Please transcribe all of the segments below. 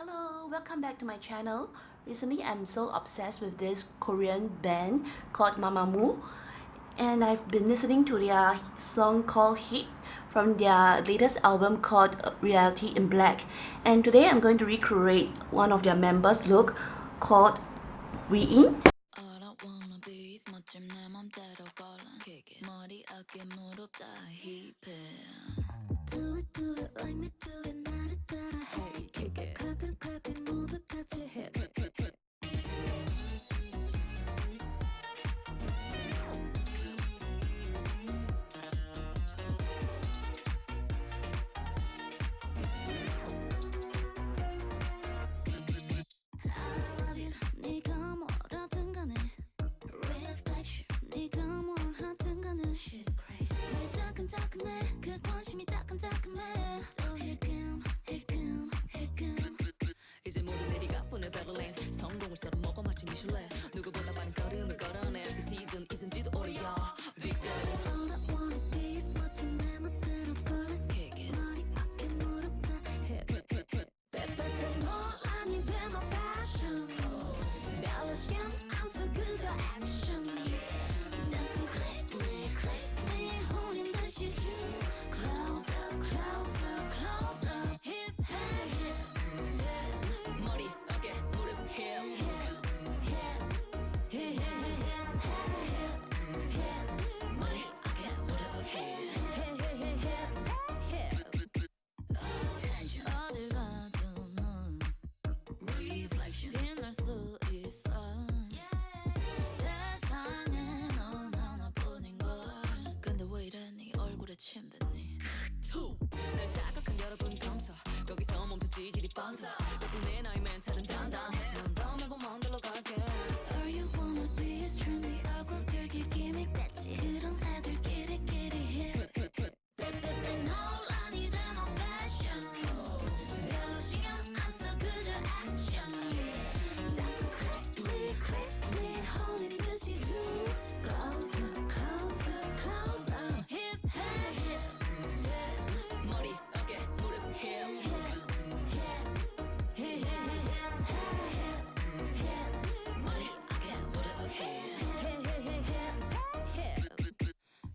Hello, welcome back to my channel. Recently, I'm so obsessed with this Korean band called Mamamoo, and I've been listening to their song called Hit from their latest album called Reality in Black. And today I'm going to recreate one of their members' look called Wheein. 이제 모든 일이 가뿐해 베를린 성공을 썰어 먹어 마치 미슐랭 누구보다 빠른 걸음을 걸어내 비시즌 잊은지도 오래야 뒷걸음 All I wanna be is 멋진 내 멋대로 걸어 머리 어깨 무릎 다 빼빼빼 논란이 돼 my fashion 밸런스형 안써 그저 액션 자꾸 click me 홀린 듯이 zoom close up close up close up hip hip 머리, 어깨, 무릎, hip 머리, 어깨, 무릎, 어딜 가도 넌 reflection 빛날 수 있어 세상에 넌 하나뿐인걸 근데 왜 이래 네 얼굴에 침 뱉니 날 자극한 여러분 감사 거기서 멈춰 지질이 뻔사 덕분에 나의 멘탈은 단단해 넌 더 말고 먼데로 갈게 All you wanna be is trendy awkward girl 기믹 같지 그런 애들끼리 hip 빼빼빼 논란이 돼 my fashion 별로 신경 안 써 그저 action 자꾸 click me 홀린 듯이 zoom close up close up close up hip 머리 어깨 무릎 hip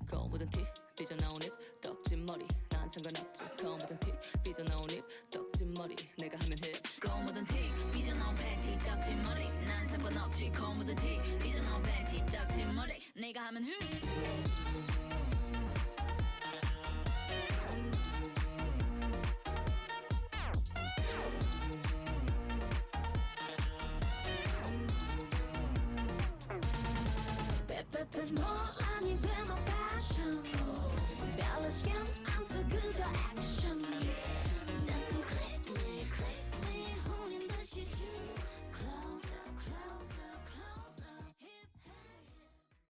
검은 티 삐져나온 입 떡진 머리 난 상관없지 검은 티 삐져나온 입 떡진 머리 내가 하면 해 검은 티 삐져나온 팬티 떡진 머리 난 상관없지 검은 티 삐져나온 팬티 떡진 머리 내가 하면 해 논란이 돼 my fashion 밸런스형 안써 그저